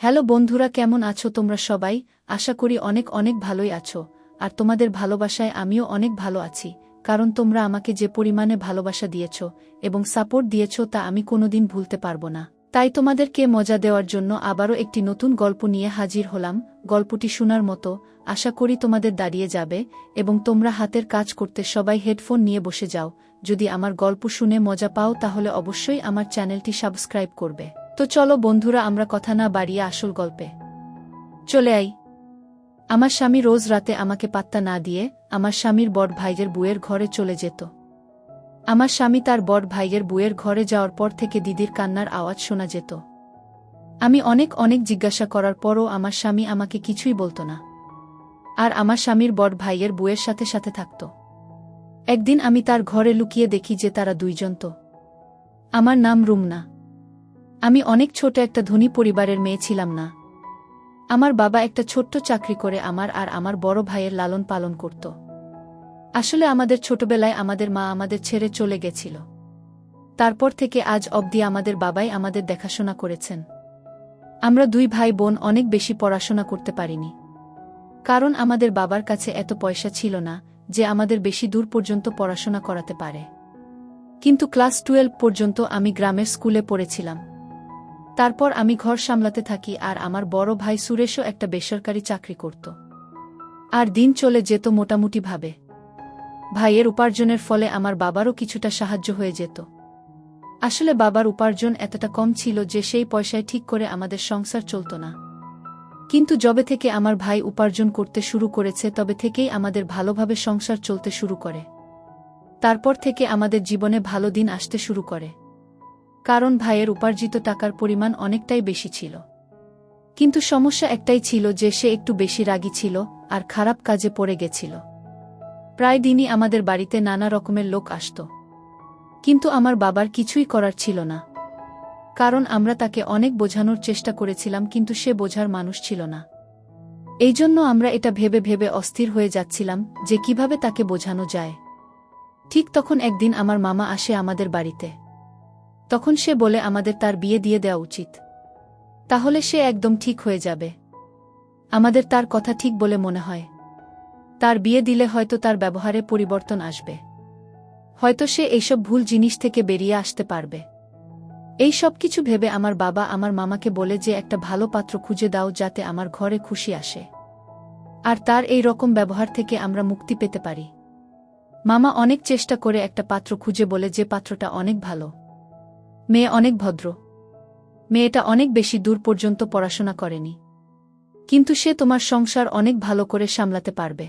Hello বন্ধুরা, কেমন আছো তোমরা সবাই? আশা করি অনেক অনেক ভালোই আছো। আর তোমাদের ভালোবাসায় আমিও অনেক ভালো আছি, কারণ তোমরা আমাকে যে পরিমাণে ভালোবাসা দিয়েছ এবং সাপোর্ট দিয়েছ তা আমি কোনোদিন ভুলতে পারবো না। তাই তোমাদেরকে মজা দেওয়ার জন্য আবারও একটি নতুন গল্প নিয়ে হাজির হলাম। গল্পটি শোনার মতো, আশা করি তোমাদের দাঁড়িয়ে যাবে এবং তোমরা হাতের কাজ করতে সবাই হেডফোন নিয়ে বসে যাও। যদি আমার গল্প শুনে মজা পাও তাহলে অবশ্যই আমার চ্যানেলটি সাবস্ক্রাইব করবে। তো চলো বন্ধুরা, আমরা কথা না বাড়িয়ে আসল গল্পে চলে আই। আমার স্বামী রোজ রাতে আমাকে পাত্তা না দিয়ে আমার স্বামীর বড় ভাইয়ের বুয়ের ঘরে চলে যেত। আমার স্বামী তার বড় ভাইয়ের বুয়ের ঘরে যাওয়ার পর থেকে দিদির কান্নার আওয়াজ শোনা যেত। আমি অনেক অনেক জিজ্ঞাসা করার পরও আমার স্বামী আমাকে কিছুই বলতো না, আর আমার স্বামীর বড় ভাইয়ের বুয়ের সাথে সাথে থাকত। একদিন আমি তার ঘরে লুকিয়ে দেখি যে তারা দুইজন তো। আমার নাম রুমনা। আমি অনেক ছোট একটা ধনী পরিবারের মেয়ে ছিলাম না। আমার বাবা একটা ছোট্ট চাকরি করে আমার আর আমার বড় ভাইয়ের লালন পালন করত। আসলে আমাদের ছোটবেলায় আমাদের মা আমাদের ছেড়ে চলে গেছিল। তারপর থেকে আজ অবধি আমাদের বাবাই আমাদের দেখাশোনা করেছেন। আমরা দুই ভাই বোন অনেক বেশি পড়াশোনা করতে পারিনি, কারণ আমাদের বাবার কাছে এত পয়সা ছিল না যে আমাদের বেশি দূর পর্যন্ত পড়াশোনা করাতে পারে। কিন্তু ক্লাস 12 পর্যন্ত আমি গ্রামের স্কুলে পড়েছিলাম। তারপর আমি ঘর সামলাতে থাকি আর আমার বড় ভাই সুরেশও একটা বেসরকারি চাকরি করত। আর দিন চলে যেত মোটামুটিভাবে। ভাইয়ের উপার্জনের ফলে আমার বাবারও কিছুটা সাহায্য হয়ে যেত। আসলে বাবার উপার্জন এতটা কম ছিল যে সেই পয়সায় ঠিক করে আমাদের সংসার চলত না। কিন্তু যবে থেকে আমার ভাই উপার্জন করতে শুরু করেছে তবে থেকেই আমাদের ভালোভাবে সংসার চলতে শুরু করে। তারপর থেকে আমাদের জীবনে ভালো দিন আসতে শুরু করে, কারণ ভাইয়ের উপার্জিত টাকার পরিমাণ অনেকটাই বেশি ছিল। কিন্তু সমস্যা একটাই ছিল যে সে একটু বেশি রাগী ছিল আর খারাপ কাজে পড়ে গেছিল। প্রায় দিনই আমাদের বাড়িতে নানা রকমের লোক আসত, কিন্তু আমার বাবার কিছুই করার ছিল না, কারণ আমরা তাকে অনেক বোঝানোর চেষ্টা করেছিলাম কিন্তু সে বোঝার মানুষ ছিল না। এই জন্য আমরা এটা ভেবে ভেবে অস্থির হয়ে যাচ্ছিলাম যে কিভাবে তাকে বোঝানো যায়। ঠিক তখন একদিন আমার মামা আসে আমাদের বাড়িতে। তখন সে বলে আমাদের তার বিয়ে দিয়ে দেওয়া উচিত, তাহলে সে একদম ঠিক হয়ে যাবে। আমাদের তার কথা ঠিক বলে মনে হয়। তার বিয়ে দিলে হয়তো তার ব্যবহারে পরিবর্তন আসবে, হয়তো সে এইসব ভুল জিনিস থেকে বেরিয়ে আসতে পারবে। এই সব কিছু ভেবে আমার বাবা আমার মামাকে বলে যে একটা ভালো পাত্র খুঁজে দাও যাতে আমার ঘরে খুশি আসে আর তার এই রকম ব্যবহার থেকে আমরা মুক্তি পেতে পারি। মামা অনেক চেষ্টা করে একটা পাত্র খুঁজে বলে যে পাত্রটা অনেক ভালো, মেয়ে অনেক ভদ্র, মেয়েটা অনেক বেশি দূর পর্যন্ত পড়াশোনা করেনি, কিন্তু সে তোমার সংসার অনেক ভালো করে সামলাতে পারবে।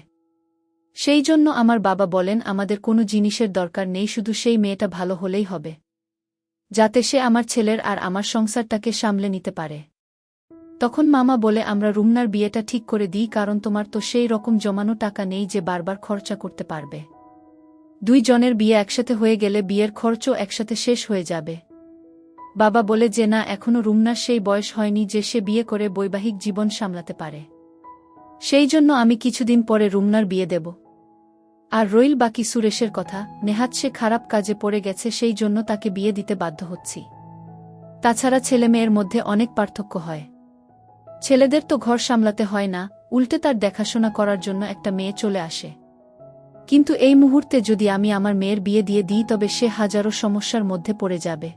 সেই জন্য আমার বাবা বলেন আমাদের কোনো জিনিসের দরকার নেই, শুধু সেই মেয়েটা ভালো হলেই হবে, যাতে সে আমার ছেলের আর আমার সংসারটাকে সামলে নিতে পারে। তখন মামা বলে আমরা রুমনার বিয়েটা ঠিক করে দিই, কারণ তোমার তো সেই রকম জমানো টাকা নেই যে বারবার খরচা করতে পারবে। দুই জনের বিয়ে একসাথে হয়ে গেলে বিয়ের খরচও একসাথে শেষ হয়ে যাবে। বাবা বলে যে না, এখনো রুমনার সেই বয়স হয়নি যে সে বিয়ে করে বৈবাহিক জীবন সামলাতে পারে। সেই জন্য আমি কিছুদিন পরে রুমনার বিয়ে দেব। আর রইল বাকি সুরেশের কথা, নেহাত সে খারাপ কাজে পড়ে গেছে, সেই জন্য তাকে বিয়ে দিতে বাধ্য হচ্ছি। তাছাড়া ছেলে মেয়ের মধ্যে অনেক পার্থক্য হয়। ছেলেদের তো ঘর সামলাতে হয় না, উল্টে তার দেখাশোনা করার জন্য একটা মেয়ে চলে আসে। কিন্তু এই মুহূর্তে যদি আমি আমার মেয়ের বিয়ে দিয়ে দিই তবে সে হাজারো সমস্যার মধ্যে পড়ে যাবে।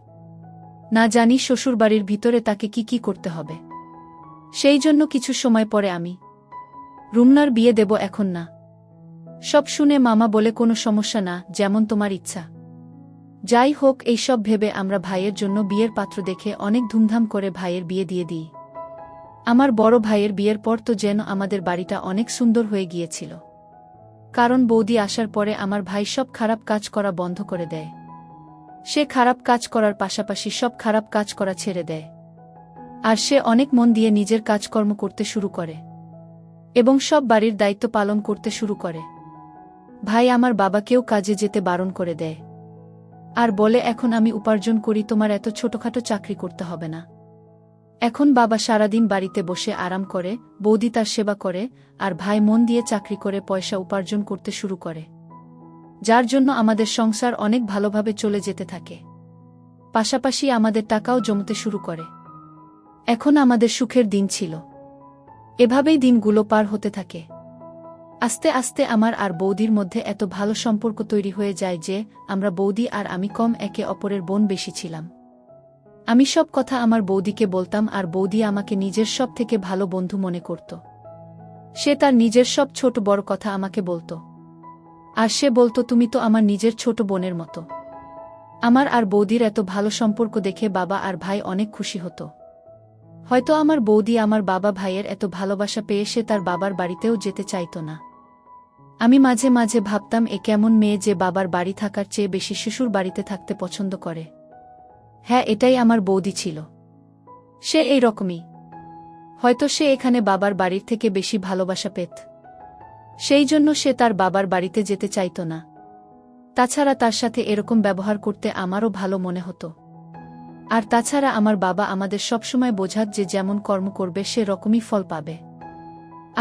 না জানি শ্বশুরবাড়ির ভিতরে তাকে কি কি করতে হবে। সেই জন্য কিছু সময় পরে আমি রুমনার বিয়ে দেব, এখন না। সব শুনে মামা বলে কোনো সমস্যা না, যেমন তোমার ইচ্ছা। যাই হোক, এই সব ভেবে আমরা ভাইয়ের জন্য বিয়ের পাত্র দেখে অনেক ধুমধাম করে ভাইয়ের বিয়ে দিয়ে দিই। আমার বড় ভাইয়ের বিয়ের পর তো যেন আমাদের বাড়িটা অনেক সুন্দর হয়ে গিয়েছিল, কারণ বৌদি আসার পরে আমার ভাই সব খারাপ কাজ করা বন্ধ করে দেয়। সে খারাপ কাজ করার পাশাপাশি সব খারাপ কাজ করা ছেড়ে দেয়, আর সে অনেক মন দিয়ে নিজের কাজকর্ম করতে শুরু করে এবং সব বাড়ির দায়িত্ব পালন করতে শুরু করে। ভাই আমার বাবাকেও কাজে যেতে বারণ করে দেয় আর বলে এখন আমি উপার্জন করি, তোমার এত ছোটখাটো চাকরি করতে হবে না। এখন বাবা সারাদিন বাড়িতে বসে আরাম করে, বৌদি তার সেবা করে, আর ভাই মন দিয়ে চাকরি করে পয়সা উপার্জন করতে শুরু করে, যার জন্য আমাদের সংসার অনেক ভালোভাবে চলে যেতে থাকে। পাশাপাশি আমাদের টাকাও জমতে শুরু করে। এখন আমাদের সুখের দিন ছিল। এভাবেই দিনগুলো পার হতে থাকে। আস্তে আস্তে আমার আর বৌদির মধ্যে এত ভালো সম্পর্ক তৈরি হয়ে যায় যে আমরা বৌদি আর আমি কম একে অপরের বোন বেশি ছিলাম। আমি সব কথা আমার বৌদিকে বলতাম আর বৌদি আমাকে নিজের সব থেকে ভালো বন্ধু মনে করত। সে তার নিজের সব ছোট বড় কথা আমাকে বলত। আর সে বলত, তুমি তো আমার নিজের ছোট বোনের মতো। আমার আর বৌদির এত ভালো সম্পর্ক দেখে বাবা আর ভাই অনেক খুশি হতো। হয়তো আমার বৌদি আমার বাবা ভাইয়ের এত ভালোবাসা পেয়ে সে তার বাবার বাড়িতেও যেতে চাইত না। আমি মাঝে মাঝে ভাবতাম, এ কেমন মেয়ে যে বাবার বাড়ি থাকার চেয়ে বেশি শ্বশুর বাড়িতে থাকতে পছন্দ করে। হ্যাঁ, এটাই আমার বৌদি ছিল। সে এই রকমই। হয়তো সে এখানে বাবার বাড়ির থেকে বেশি ভালোবাসা পেত। সেই জন্য সে তার বাবার বাড়িতে যেতে চাইত না। তাছাড়া তার সাথে এরকম ব্যবহার করতে আমারও ভালো মনে হতো। আর তাছাড়া আমার বাবা আমাদের সবসময় বোঝাত যে যেমন কর্ম করবে সে রকমই ফল পাবে।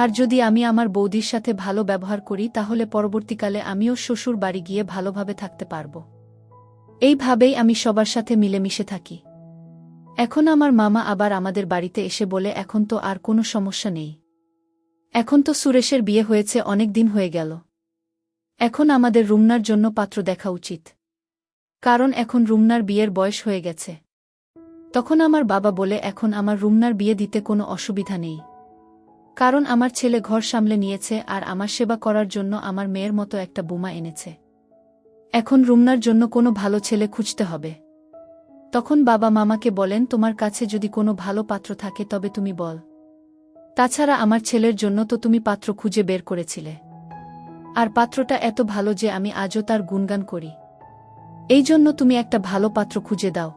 আর যদি আমি আমার বৌদির সাথে ভালো ব্যবহার করি তাহলে পরবর্তীকালে আমিও শ্বশুর বাড়ি গিয়ে ভালোভাবে থাকতে পারব। এইভাবেই আমি সবার সাথে মিলেমিশে থাকি। এখন আমার মামা আবার আমাদের বাড়িতে এসে বলে, এখন তো আর কোনো সমস্যা নেই। এখন তো সুরেশের বিয়ে হয়েছে, অনেক দিন হয়ে গেল। এখন আমাদের রুমনার জন্য পাত্র দেখা উচিত, কারণ এখন রুমনার বিয়ের বয়স হয়ে গেছে। তখন আমার বাবা বলে, এখন আমার রুমনার বিয়ে দিতে কোনো অসুবিধা নেই, কারণ আমার ছেলে ঘর সামলে নিয়েছে আর আমার সেবা করার জন্য আমার মেয়ের মতো একটা বুমা এনেছে। এখন রুমনার জন্য কোনো ভালো ছেলে খুঁজতে হবে। তখন বাবা মামাকে বলেন, তোমার কাছে যদি কোনো ভালো পাত্র থাকে তবে তুমি বল। তাছাড়া আমার ছেলের জন্য তো তুমি পাত্র খুঁজে বের করেছিলে, আর পাত্রটা এত ভালো যে আমি আজও তার গুণগান করি। এই জন্য তুমি একটা ভালো পাত্র খুঁজে দাও।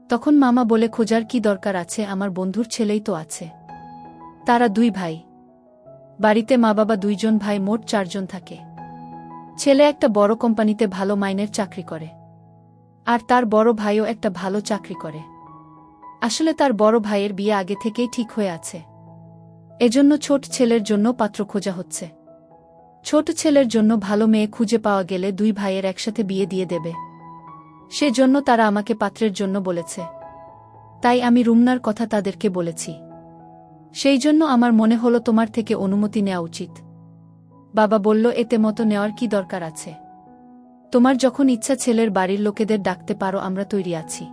তখন মামা বলে, খোঁজার কি দরকার আছে, আমার বন্ধুর ছেলেই তো আছে। তারা 2 ভাই। বাড়িতে মা বাবা 2 জন, ভাই মোট 4 জন থাকে। ছেলে একটা বড় কোম্পানিতে ভালো মাইনের চাকরি করে, আর তার বড় ভাইও একটা ভালো চাকরি করে। আসলে তার বড় ভাইয়ের বিয়ে আগে থেকেই ঠিক হয়ে আছে। এজন্য ছোট ছেলের জন্য পাত্র খোঁজা হচ্ছে। ছোট ছেলের জন্য ভালো মেয়ে খুঁজে পাওয়া গেলে 2 ভাইয়ের একসাথে বিয়ে দিয়ে দেবে। সেজন্য তারা আমাকে পাত্রের জন্য বলেছে। তাই আমি রুমনার কথা তাদেরকে বলেছি। সেই জন্য আমার মনে হলো তোমার থেকে অনুমতি নেওয়া উচিত। বাবা বলল, এতে মতো নেওয়ার কি দরকার আছে? তোমার যখন ইচ্ছা ছেলের বাড়ির লোকেদের ডাকতে পারো, আমরা তৈরি আছি।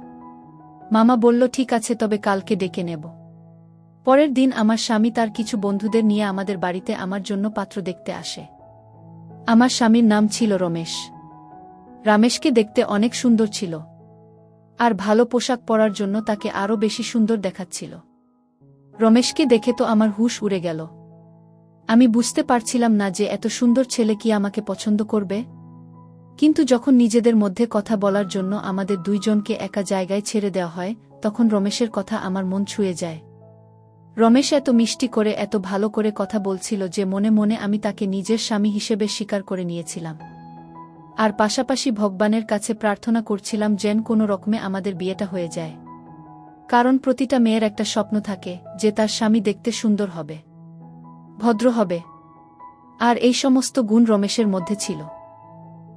মামা বলল, ঠিক আছে, তবে কালকে ডেকে নেব। পরের দিন আমার স্বামী তার কিছু বন্ধুদের নিয়ে আমাদের বাড়িতে আমার জন্য পাত্র দেখতে আসে। আমার স্বামীর নাম ছিল রমেশ। রমেশকে দেখতে অনেক সুন্দর ছিল, আর ভালো পোশাক পরার জন্য তাকে আরও বেশি সুন্দর দেখাচ্ছিল। রমেশকে দেখে তো আমার হুঁশ উড়ে গেল। আমি বুঝতে পারছিলাম না যে এত সুন্দর ছেলে কি আমাকে পছন্দ করবে। কিন্তু যখন নিজেদের মধ্যে কথা বলার জন্য আমাদের 2 জনকে একা জায়গায় ছেড়ে দেওয়া হয়, তখন রমেশের কথা আমার মন ছুঁয়ে যায়। রমেশ এত মিষ্টি করে, এত ভালো করে কথা বলছিল যে মনে মনে আমি তাকে নিজের স্বামী হিসেবে স্বীকার করে নিয়েছিলাম। আর পাশাপাশি ভগবানের কাছে প্রার্থনা করছিলাম যেন কোনো রকমে আমাদের বিয়েটা হয়ে যায়। কারণ প্রতিটা মেয়ের একটা স্বপ্ন থাকে যে তার স্বামী দেখতে সুন্দর হবে, ভদ্র হবে। আর এই সমস্ত গুণ রমেশের মধ্যে ছিল।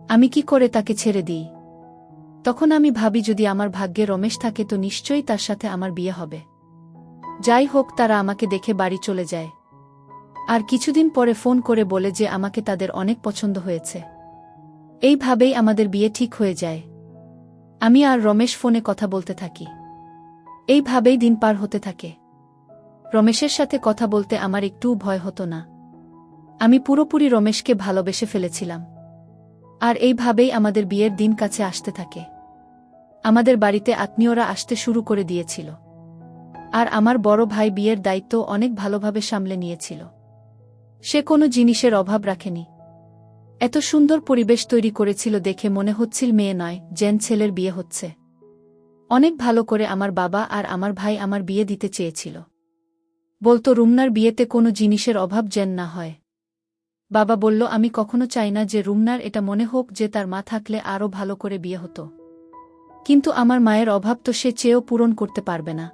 আমি কি করে তাকে ছেড়ে দিই? তখন আমি ভাবি, যদি আমার ভাগ্যে রমেশ থাকে তো নিশ্চয়ই তার সাথে আমার বিয়ে হবে। যাই হোক, তারা আমাকে দেখে বাড়ি চলে যায়। আর কিছুদিন পরে ফোন করে বলে যে আমাকে তাদের অনেক পছন্দ হয়েছে। এইভাবেই আমাদের বিয়ে ঠিক হয়ে যায়। আমি আর রমেশ ফোনে কথা বলতে থাকি। এইভাবেই দিন পার হতে থাকে। রমেশের সাথে কথা বলতে আমার একটুও ভয় হতো না। আমি পুরোপুরি রমেশকে ভালোবেসে ফেলেছিলাম। আর এইভাবেই আমাদের বিয়ের দিন কাছে আসতে থাকে। আমাদের বাড়িতে আত্মীয়রা আসতে শুরু করে দিয়েছিল। আর আমার বড় ভাই বিয়ের দায়িত্ব অনেক ভালোভাবে সামলে নিয়েছিল। সে কোনো জিনিসের অভাব রাখেনি। এত সুন্দর পরিবেশ তৈরি করেছিল দেখে মনে হচ্ছিল মেয়ে নয়, যেন ছেলের বিয়ে হচ্ছে। অনেক ভালো করে আমার বাবা আর আমার ভাই আমার বিয়ে দিতে চেয়েছিল। বলতো, রুমনার বিয়েতে কোনো জিনিসের অভাব যেন না হয়। বাবা বলল, আমি কখনো চাই না যে রুমনার এটা মনে হোক যে তার মা থাকলে আরও ভালো করে বিয়ে হতো। কিন্তু আমার মায়ের অভাব তো সে চেয়েও পূরণ করতে পারবে না।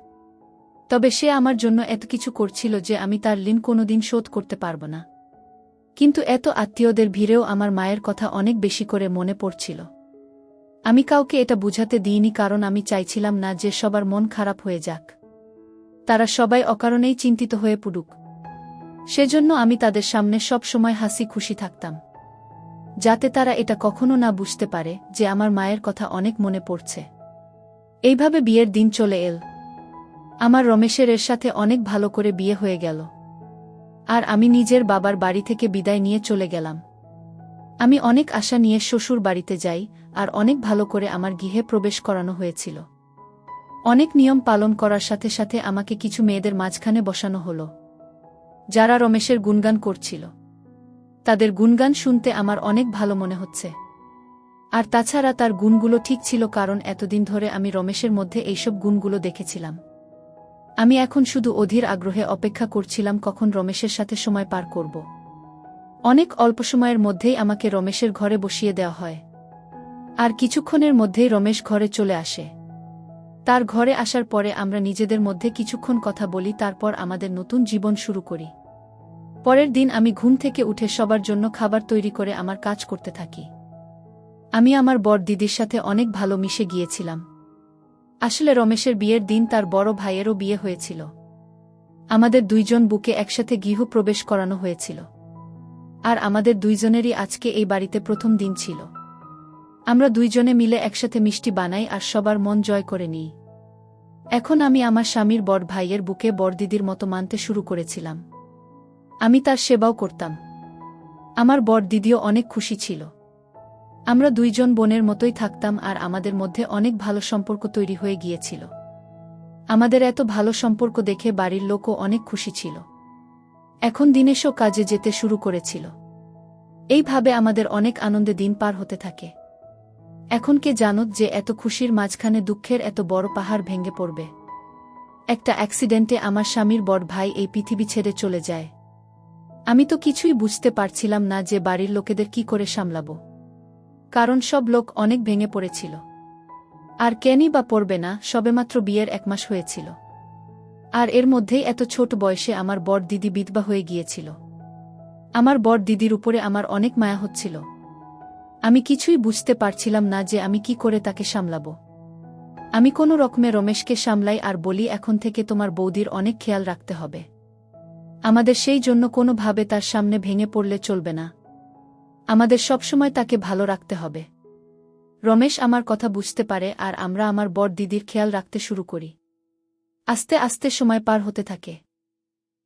তবে সে আমার জন্য এত কিছু করছিল যে আমি তার ঋণ কোনোদিন শোধ করতে পারব না। কিন্তু এত আত্মীয়দের ভিড়েও আমার মায়ের কথা অনেক বেশি করে মনে পড়ছিল। আমি কাউকে এটা বুঝাতে দিইনি, কারণ আমি চাইছিলাম না যে সবার মন খারাপ হয়ে যাক। তারা সবাই অকারণেই চিন্তিত হয়ে পড়ুক, সেজন্য আমি তাদের সামনে সব সময় হাসি খুশি থাকতাম, যাতে তারা এটা কখনো না বুঝতে পারে যে আমার মায়ের কথা অনেক মনে পড়ছে। এইভাবে বিয়ের দিন চলে এল। আমার রমেশের এর সাথে অনেক ভালো করে বিয়ে হয়ে গেল, আর আমি নিজের বাবার বাড়ি থেকে বিদায় নিয়ে চলে গেলাম। আমি অনেক আশা নিয়ে শ্বশুর বাড়িতে যাই, আর অনেক ভালো করে আমার গৃহে প্রবেশ করানো হয়েছিল। অনেক নিয়ম পালন করার সাথে সাথে আমাকে কিছু মেয়েদের মাঝখানে বসানো হলো, যারা রমেশের গুণগান করছিল। তাদের গুণগান শুনতে আমার অনেক ভালো মনে হচ্ছে। আর তাছাড়া তার গুণগুলো ঠিক ছিল, কারণ এতদিন ধরে আমি রমেশের মধ্যে এইসব গুণগুলো দেখেছিলাম। আমি এখন শুধু অধীর আগ্রহে অপেক্ষা করছিলাম কখন রমেশের সাথে সময় পার করব। অনেক অল্প সময়ের মধ্যেই আমাকে রমেশের ঘরে বসিয়ে দেওয়া হয়, আর কিছুক্ষণের মধ্যেই রমেশ ঘরে চলে আসে। তার ঘরে আসার পরে আমরা নিজেদের মধ্যে কিছুক্ষণ কথা বলি, তারপর আমাদের নতুন জীবন শুরু করি। পরের দিন আমি ঘুম থেকে উঠে সবার জন্য খাবার তৈরি করে আমার কাজ করতে থাকি। আমি আমার বড় দিদির সাথে অনেক ভালো মিশে গিয়েছিলাম। আসলে রমেশের বিয়ের দিন তার বড় ভাইয়েরও বিয়ে হয়েছিল। আমাদের দুইজন বুকে একসাথে গৃহপ্রবেশ করানো হয়েছিল, আর আমাদের দুইজনেরই আজকে এই বাড়িতে প্রথম দিন ছিল। আমরা দুইজনে মিলে একসাথে মিষ্টি বানাই আর সবার মন জয় করে নিই। এখন আমি আমার স্বামীর বড় ভাইয়ের বুকে বড়দিদির মতো মানতে শুরু করেছিলাম। আমি তার সেবাও করতাম। আমার বড় দিদিও অনেক খুশি ছিল। আমরা দুইজন বোনের মতোই থাকতাম, আর আমাদের মধ্যে অনেক ভালো সম্পর্ক তৈরি হয়ে গিয়েছিল। আমাদের এত ভালো সম্পর্ক দেখে বাড়ির লোকও অনেক খুশি ছিল। এখন দিনেশও কাজে যেতে শুরু করেছিল। এইভাবে আমাদের অনেক আনন্দে দিন পার হতে থাকে। এখন কে জানত যে এত খুশির মাঝখানে দুঃখের এত বড় পাহাড় ভেঙে পড়বে। একটা অ্যাক্সিডেন্টে আমার স্বামীর বড় ভাই এই পৃথিবী ছেড়ে চলে যায়। আমি তো কিছুই বুঝতে পারছিলাম না যে বাড়ির লোকেদের কি করে সামলাবো, কারণ সব লোক অনেক ভেঙে পড়েছিল। আর কেনই বা পড়বে না, সবেমাত্র বিয়ের 1 মাস হয়েছিল, আর এর মধ্যেই এত ছোট বয়সে আমার বড় দিদি বিধবা হয়ে গিয়েছিল। আমার বড় দিদির উপরে আমার অনেক মায়া হচ্ছিল। আমি কিছুই বুঝতে পারছিলাম না যে আমি কি করে তাকে সামলাবো। আমি কোনো রকমে রমেশকে সামলাই আর বলি, এখন থেকে তোমার বৌদির অনেক খেয়াল রাখতে হবে। আমাদের সেই জন্য কোনোভাবে তার সামনে ভেঙে পড়লে চলবে না। আমাদের সবসময় তাকে ভালো রাখতে হবে। রমেশ আমার কথা বুঝতে পারে, আর আমরা আমার বড় দিদির খেয়াল রাখতে শুরু করি। আস্তে আস্তে সময় পার হতে থাকে,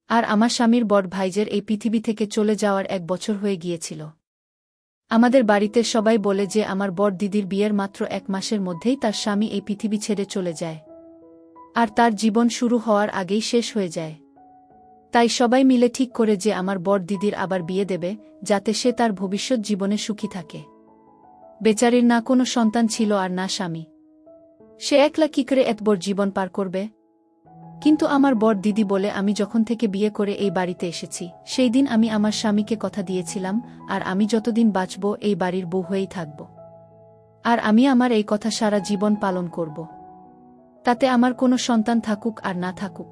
আর আমার স্বামীর বড় ভাইজের এই পৃথিবী থেকে চলে যাওয়ার 1 বছর হয়ে গিয়েছিল। আমাদের বাড়িতে সবাই বলে যে আমার বড় দিদির বিয়ের মাত্র 1 মাসের মধ্যেই তার স্বামী এই পৃথিবী ছেড়ে চলে যায়, আর তার জীবন শুরু হওয়ার আগেই শেষ হয়ে যায়। তাই সবাই মিলে ঠিক করে যে আমার বড় দিদির আবার বিয়ে দেবে, যাতে সে তার ভবিষ্যৎ জীবনে সুখী থাকে। বেচারির না কোনো সন্তান ছিল আর না স্বামী, সে একলা কি করে এত বড় জীবন পার করবে। কিন্তু আমার বড় দিদি বলে, আমি যখন থেকে বিয়ে করে এই বাড়িতে এসেছি সেই দিন আমি আমার স্বামীকে কথা দিয়েছিলাম, আর আমি যতদিন বাঁচব এই বাড়ির বউ হয়েই থাকব, আর আমি আমার এই কথা সারা জীবন পালন করব। তাতে আমার কোনো সন্তান থাকুক আর না থাকুক।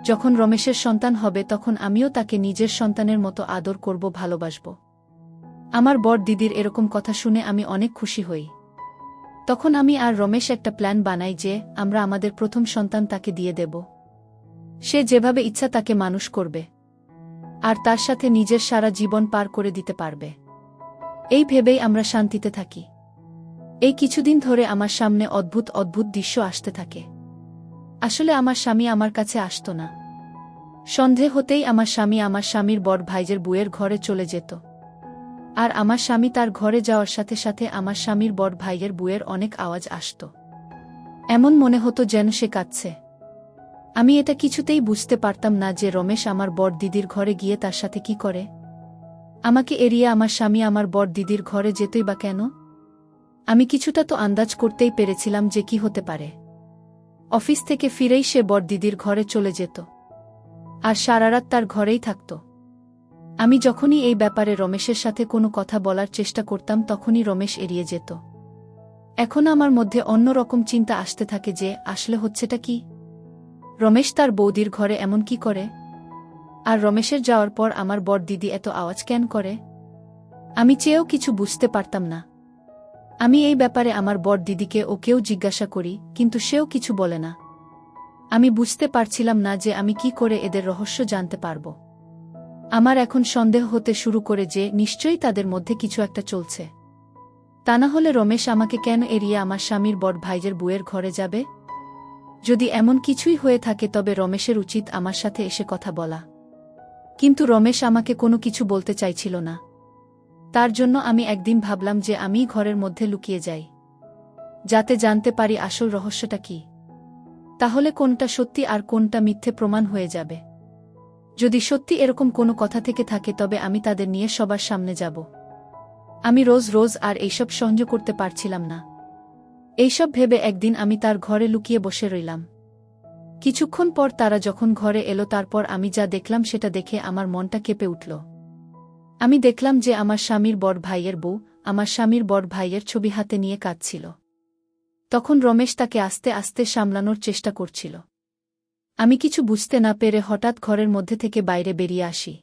যখন রমেশের সন্তান হবে তখন আমিও তাকে নিজের সন্তানের মতো আদর করব, ভালোবাসব। আমার বড় দিদির এরকম কথা শুনে আমি অনেক খুশি হই। তখন আমি আর রমেশ একটা প্ল্যান বানাই যে আমরা আমাদের প্রথম সন্তান তাকে দিয়ে দেব। সে যেভাবে ইচ্ছা তাকে মানুষ করবে, আর তার সাথে নিজের সারা জীবন পার করে দিতে পারবে। এই ভেবেই আমরা শান্তিতে থাকি। এই কিছুদিন ধরে আমার সামনে অদ্ভুত অদ্ভুত দৃশ্য আসতে থাকে। আসলে আমার স্বামী আমার কাছে আসতো না। সন্ধে হতেই আমার স্বামী আমার স্বামীর বড় ভাইজের বুয়ের ঘরে চলে যেত, আর আমার স্বামী তার ঘরে যাওয়ার সাথে সাথে আমার স্বামীর বড় ভাইয়ের বুয়ের অনেক আওয়াজ আসত। এমন মনে হতো যেন সে কাঁদছে। আমি এটা কিছুতেই বুঝতে পারতাম না যে রমেশ আমার বড় দিদির ঘরে গিয়ে তার সাথে কি করে। আমাকে এড়িয়ে আমার স্বামী আমার বড় দিদির ঘরে যেতই বা কেন? আমি কিছুটা তো আন্দাজ করতেই পেরেছিলাম যে কি হতে পারে। অফিস থেকে ফিরেই সে বড় দিদির ঘরে চলে যেত, আর সারারাত তার ঘরেই থাকত। আমি যখনই এই ব্যাপারে রমেশের সাথে কোনো কথা বলার চেষ্টা করতাম তখনই রমেশ এড়িয়ে যেত। এখন আমার মধ্যে অন্যরকম চিন্তা আসতে থাকে যে আসলে হচ্ছেটা কি। রমেশ তার বৌদির ঘরে এমন কি করে, আর রমেশের যাওয়ার পর আমার বড় দিদি এত আওয়াজ কেন করে? আমি চেয়েও কিছু বুঝতে পারতাম না। আমি এই ব্যাপারে আমার বড় দিদিকে ওকেও জিজ্ঞাসা করি, কিন্তু সেও কিছু বলে না। আমি বুঝতে পারছিলাম না যে আমি কি করে এদের রহস্য জানতে পারব। আমার এখন সন্দেহ হতে শুরু করে যে নিশ্চয়ই তাদের মধ্যে কিছু একটা চলছে। তা না হলে রমেশ আমাকে কেন এড়িয়ে আমার স্বামীর বড় ভাইয়ের বউয়ের ঘরে যাবে? যদি এমন কিছুই হয়ে থাকে তবে রমেশের উচিত আমার সাথে এসে কথা বলা। কিন্তু রমেশ আমাকে কোনো কিছু বলতে চাইছিল না। তার জন্য আমি একদিন ভাবলাম যে আমিই ঘরের মধ্যে লুকিয়ে যাই, যাতে জানতে পারি আসল রহস্যটা কি। তাহলে কোনটা সত্যি আর কোনটা মিথ্যে প্রমাণ হয়ে যাবে। যদি সত্যি এরকম কোনো কথা থেকে থাকে তবে আমি তাদের নিয়ে সবার সামনে যাব। আমি রোজ রোজ আর এইসব সহ্য করতে পারছিলাম না। এইসব ভেবে একদিন আমি তার ঘরে লুকিয়ে বসে রইলাম। কিছুক্ষণ পর তারা যখন ঘরে এলো তারপর আমি যা দেখলাম সেটা দেখে আমার মনটা কেঁপে উঠল। আমি দেখলাম যে আমার স্বামীর বড় ভাইয়ের বউ আমার স্বামীর বড় ভাইয়ের ছবি হাতে নিয়ে কাঁদছিল। তখন রমেশ তাকে আস্তে আস্তে সামলানোর চেষ্টা করছিল। আমি কিছু বুঝতে না পেরে হঠাৎ ঘরের মধ্যে থেকে বাইরে বেরিয়ে আসি।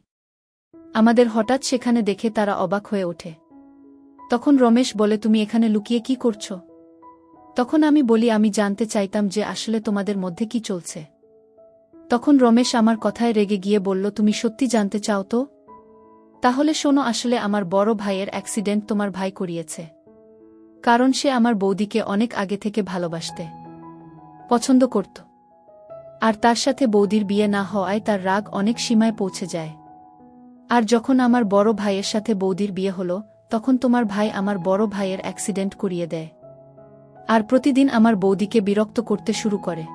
আমাদের হঠাৎ সেখানে দেখে তারা অবাক হয়ে ওঠে। তখন রমেশ বলে, তুমি এখানে লুকিয়ে কি করছো? তখন আমি বলি, আমি জানতে চাইতাম যে আসলে তোমাদের মধ্যে কি চলছে। তখন রমেশ আমার কথায় রেগে গিয়ে বলল, তুমি সত্যি জানতে চাও তো? তাহলে শোনো, আসলে আমার বড় ভাইয়ের অ্যাক্সিডেন্ট তোমার ভাই করিয়েছে। কারণ সে আমার বৌদিকে অনেক আগে থেকে ভালোবাসতে পছন্দ করত। আর তার সাথে বৌদির বিয়ে না হওয়ায় তার রাগ অনেক সীমায় পৌঁছে যায়। আর যখন আমার বড় ভাইয়ের সাথে বৌদির বিয়ে হলো তখন তোমার ভাই আমার বড় ভাইয়ের অ্যাক্সিডেন্ট করিয়ে দেয়। আর প্রতিদিন আমার বৌদিকে বিরক্ত করতে শুরু করে।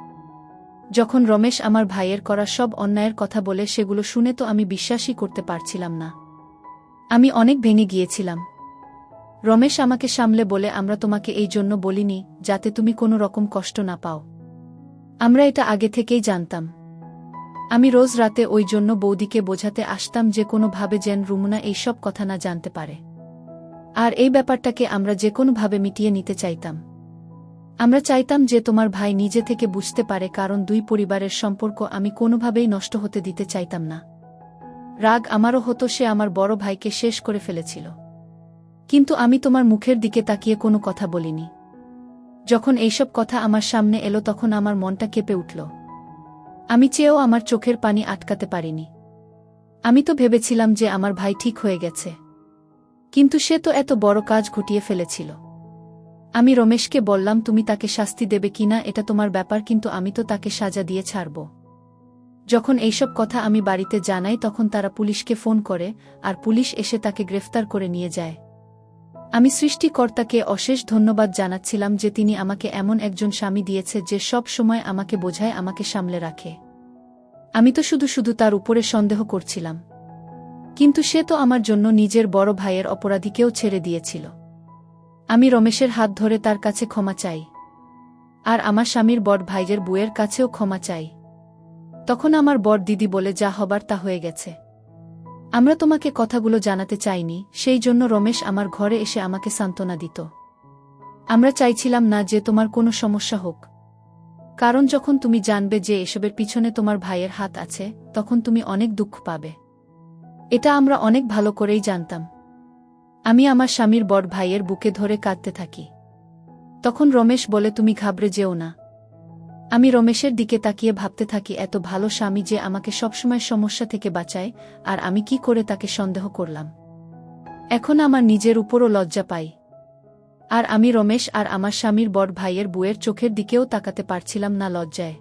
যখন রমেশ আমার ভাইয়ের করা সব অন্যায়ের কথা বলে সেগুলো শুনে তো আমি বিশ্বাসই করতে পারছিলাম না। আমি অনেক ভেঙে গিয়েছিলাম। রমেশ আমাকে সামলে বলে, আমরা তোমাকে এই জন্য বলিনি যাতে তুমি কোনো রকম কষ্ট না পাও। আমরা এটা আগে থেকেই জানতাম। আমি রোজ রাতে ওই জন্য বৌদিকে বোঝাতে আসতাম যে কোনোভাবে যেন রুমনা এইসব কথা না জানতে পারে। আর এই ব্যাপারটাকে আমরা যে কোনোভাবে মিটিয়ে নিতে চাইতাম। আমরা চাইতাম যে তোমার ভাই নিজে থেকে বুঝতে পারে, কারণ দুই পরিবারের সম্পর্ক আমি কোনোভাবেই নষ্ট হতে দিতে চাইতাম না। রাগ আমারও হতো, সে আমার বড় ভাইকে শেষ করে ফেলেছিল। কিন্তু আমি তোমার মুখের দিকে তাকিয়ে কোনো কথা বলিনি। যখন এইসব কথা আমার সামনে এলো তখন আমার মনটা কেঁপে উঠল। আমি চেয়েও আমার চোখের পানি আটকাতে পারিনি। আমি তো ভেবেছিলাম যে আমার ভাই ঠিক হয়ে গেছে, কিন্তু সে তো এত বড় কাজ ঘটিয়ে ফেলেছিল। আমি রমেশকে বললাম, তুমি তাকে শাস্তি দেবে কিনা এটা তোমার ব্যাপার, কিন্তু আমি তো তাকে সাজা দিয়ে ছাড়ব। যখন এইসব কথা আমি বাড়িতে জানাই তখন তারা পুলিশকে ফোন করে, আর পুলিশ এসে তাকে গ্রেফতার করে নিয়ে যায়। আমি সৃষ্টিকর্তাকে অশেষ ধন্যবাদ জানাচ্ছিলাম যে তিনি আমাকে এমন একজন স্বামী দিয়েছে যে সব সময় আমাকে বোঝায়, আমাকে সামলে রাখে। আমি তো শুধু শুধু তার উপরে সন্দেহ করছিলাম, কিন্তু সে তো আমার জন্য নিজের বড় ভাইয়ের অপরাধীকেও ছেড়ে দিয়েছিল। আমি রমেশের হাত ধরে তার কাছে ক্ষমা চাই, আর আমার স্বামীর বড় ভাইয়ের বউয়ের কাছেও ক্ষমা চাই। তখন আমার বড় দিদি বলে, যা হবার তা হয়ে গেছে। আমরা তোমাকে কথাগুলো জানাতে চাইনি, সেই জন্য রমেশ আমার ঘরে এসে আমাকে সান্ত্বনা দিত। আমরা চাইছিলাম না যে তোমার কোনো সমস্যা হোক, কারণ যখন তুমি জানবে যে এসবের পিছনে তোমার ভাইয়ের হাত আছে তখন তুমি অনেক দুঃখ পাবে। এটা আমরা অনেক ভালো করেই জানতাম। আমি আমার স্বামীর বড় ভাইয়ের বুকে ধরে কাঁদতে থাকি। তখন রমেশ বলে, তুমি ঘাবড়ে যেও না। আমি রমেশের দিকে তাকিয়ে ভাবতে থাকি, এত ভালো স্বামী যে আমাকে সবসময় সমস্যা থেকে বাঁচায়, আর আমি কি করে তাকে সন্দেহ করলাম। এখন আমার নিজের উপরও লজ্জা পাই। আর আমি রমেশ আর আমার স্বামীর বড় ভাইয়ের বউয়ের চোখের দিকেও তাকাতে পারছিলাম না লজ্জায়।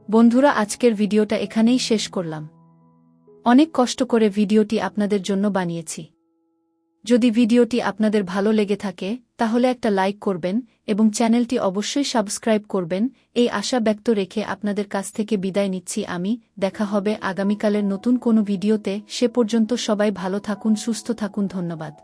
বন্ধুরা, আজকের ভিডিওটা এখানেই শেষ করলাম। অনেক কষ্ট করে ভিডিওটি আপনাদের জন্য বানিয়েছি। যদি ভিডিওটি আপনাদের ভালো লেগে থাকে তাহলে একটা লাইক করবেন এবং চ্যানেলটি অবশ্যই সাবস্ক্রাইব করবেন, এই আশা ব্যক্ত রেখে আপনাদের কাছ থেকে বিদায় নিচ্ছি আমি। দেখা হবে আগামীকালের নতুন কোনো ভিডিওতে। সে পর্যন্ত সবাই ভালো থাকুন, সুস্থ থাকুন। ধন্যবাদ।